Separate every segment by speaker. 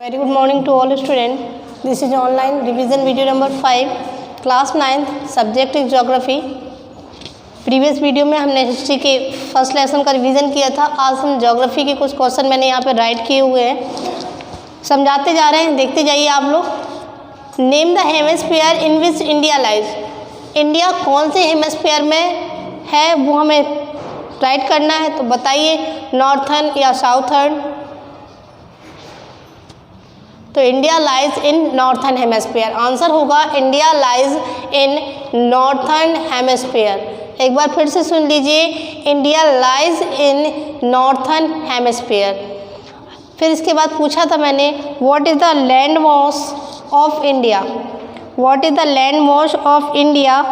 Speaker 1: Very good morning to all students. This is online revision video number 5, class 9th, subject is geography. Previous video में हमने history के first lesson का revision किया था. आज हम ज्योग्राफी के कुछ क्वेश्चन मैंने यहाँ पे राइट किए हुए हैं, समझाते जा रहे हैं, देखते जाइए आप लोग. Name the hemisphere in which India lies. India कौन से हेमिस्फीयर में है वो हमें राइट करना है. तो बताइए, नॉर्थर्न या साउथर्न. तो India lies in northern hemisphere. Answer होगा India lies in northern hemisphere. एक बार फिर से सुन लीजिए, India lies in northern hemisphere. फिर इसके बाद पूछा था मैंने, what is the land mass of India. What is the land mass of India.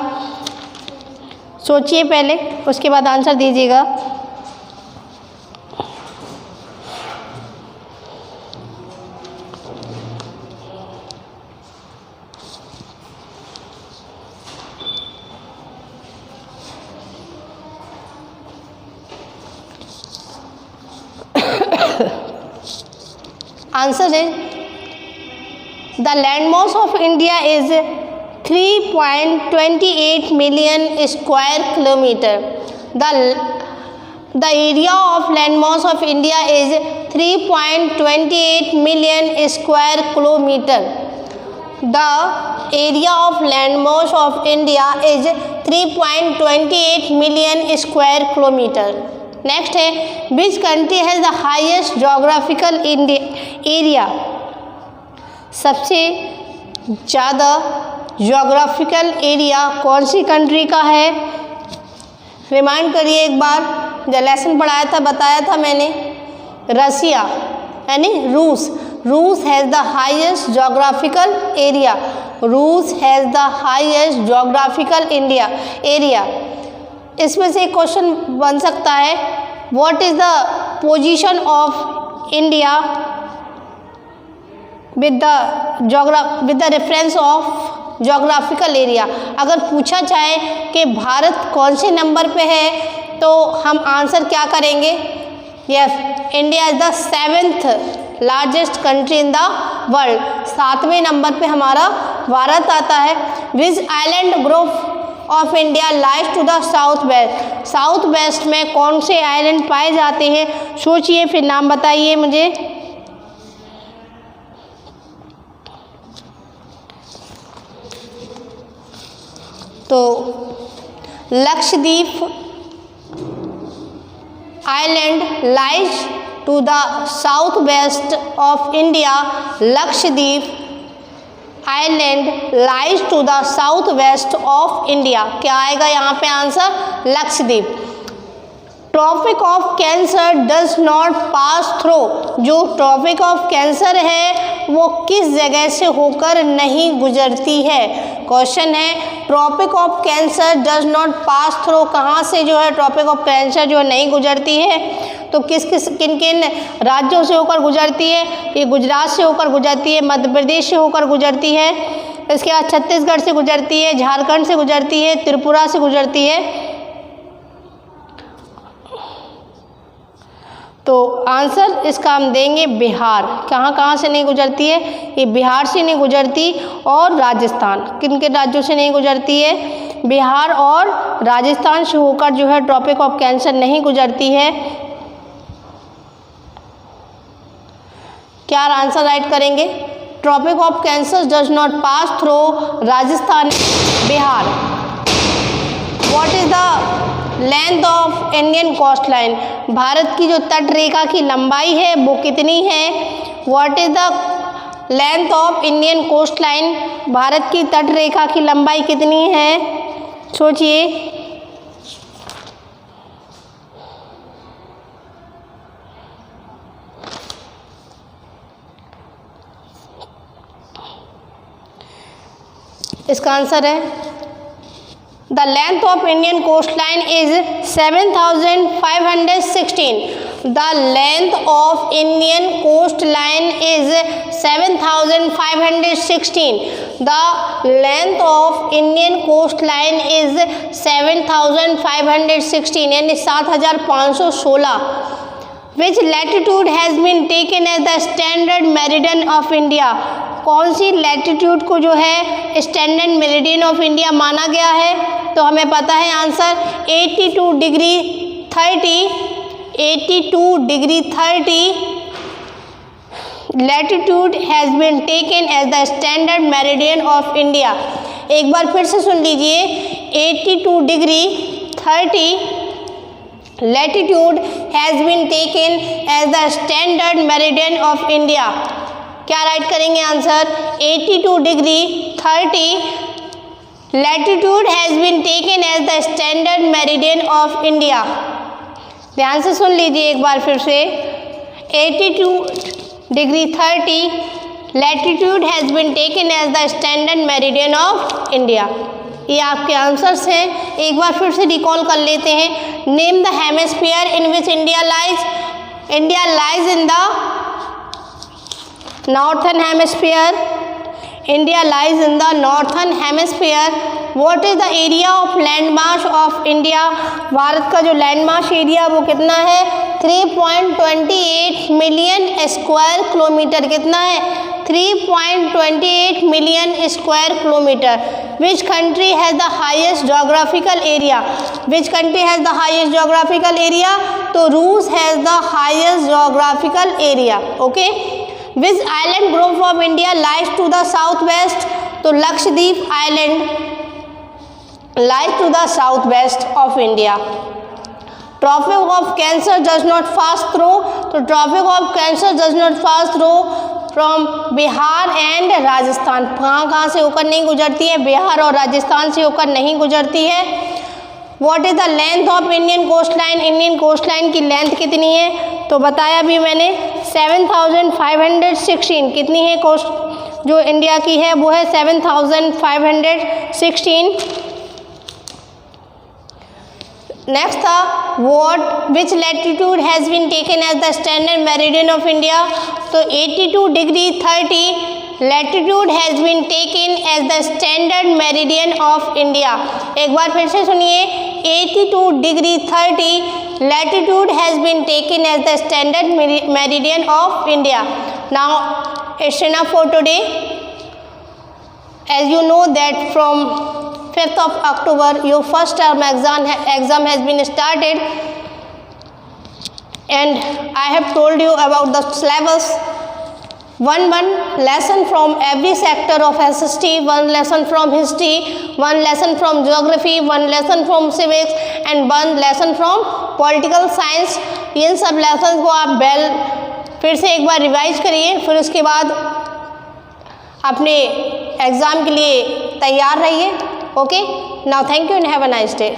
Speaker 1: सोचिए पहले, उसके बाद आंसर दीजिएगा. आंसर है the land mass of India is 3.28 million square kilometre. The area of land mass of India is 3.28 million square kilometre. The area of land mass of India is 3.28 million square kilometre. Next है, which country has the highest geographical area. सबसे ज़्यादा geographical area कौन सी country का है. Remind करिए एक बार, जो lesson पढ़ाया था बताया था मैंने, रसिया यानी रूस. रूस has the highest geographical area. रूस has the highest geographical area. इसमें से एक क्वेश्चन बन सकता है, what is the position of India with the reference of geographical area. अगर पूछा जाए कि भारत कौन से नंबर पे है तो हम आंसर क्या करेंगे. Yes, India is the 7th largest country in the world. 7वें नंबर पे हमारा भारत आता है. Which island group of India lies to the south west. South west में कौन से आइलैंड पाए जाते हैं. सोचिए, फिर नाम बताइए मुझे. तो Lakshadweep island lies to the south west of India. Lakshadweep island lies to the south west of India. क्या आएगा यहाँ पे answer, Lakshadweep. Tropic of cancer does not pass through. जो ट्रॉपिक ऑफ कैंसर है वो किस जगह से होकर नहीं गुजरती है. क्वेश्चन है, tropic of cancer does not pass through. कहाँ से जो है ट्रॉपिक ऑफ कैंसर जो है नहीं गुजरती है. तो किन किन राज्यों से होकर गुजरती है. ये गुजरात से होकर गुजरती है, मध्य प्रदेश से होकर गुजरती है, इसके बाद छत्तीसगढ़ से गुजरती है, झारखंड से गुजरती है, त्रिपुरा से गुजरती है. तो आंसर इसका हम देंगे बिहार. कहाँ से नहीं गुजरती है, ये बिहार से नहीं गुजरती. और राजस्थान, किन किन राज्यों से नहीं गुजरती है, बिहार और राजस्थान से होकर जो है ट्रॉपिक ऑफ कैंसर नहीं गुजरती है. क्या आंसर राइट करेंगे. Tropic of cancer does not pass through Rajasthan, Bihar. What is the length of Indian coast line. Bharat की जो तट रेखा की लंबाई है वो कितनी है. What is the length of Indian coast line. Bharat की तट रेखा की लंबाई कितनी है. सोचिए. इसका आंसर है, the length of Indian coast line is 7,516. The length of Indian coast line is 7,516. The length of Indian coast line is 7,516 यानी 7,516. Which latitude has been taken as the standard meridian of India, कौन सी latitude को जो है standard meridian of India माना गया है? तो हमें पता है answer 82 degree 30 latitude has been taken as the standard meridian of India. एक बार फिर से सुन लीजिए, 82 degree 30 latitude has been taken as the standard meridian of India. क्या राइट करेंगे answer? 82 degree 30 latitude has been taken as the standard meridian of India. ध्यान से सुन लीजिए एक बार फिर से, 82 degree 30 latitude has been taken as the standard meridian of India. ये आपके आंसर्स हैं। एक बार फिर से रिकॉल कर लेते हैं। Name the hemisphere in which India lies. India lies in the northern hemisphere. India lies in the northern hemisphere. What is the area of land mass of India. Bharat का जो लैंड मास एरिया वो कितना है? 3.28 million square kilometre. कितना है? 3.28 million square kilometre. Which country has the highest geographical area. Which country has the highest geographical area? तो रूस has the highest geographical area. Okay. Which island group of India lies to the south west. तो Lakshadweep island lies to the south west of India. Tropic of cancer does not pass through. तो tropic of cancer does not pass through from Bihar and Rajasthan. कहाँ से होकर नहीं गुजरती है? बिहार और राजस्थान से होकर नहीं गुजरती है। What is the length of Indian coast line. Indian coast line की लेंथ कितनी है? तो बताया भी मैंने 7516। कितनी है कोस्ट जो इंडिया की है? वो है 7516। नेक्स्ट था what which latitude has been taken as the standard meridian of India. तो 82 degree 30 latitude has been taken as the standard meridian of India. एक बार फिर से सुनिए, 82 degree 30 latitude has been taken as the standard meridian of India. Now it's enough for today. As you know that from 5th of October your first term exam has been started, and I have told you about the syllabus. One lesson from every sector of SST, one lesson from history, one lesson from geography, one lesson from civics, and one lesson from political science. इन सब lessons को आप फिर से एक बार revise करिए, फिर उसके बाद अपने एग्ज़ाम के लिए तैयार रहिए। Okay, now thank you and have a nice day.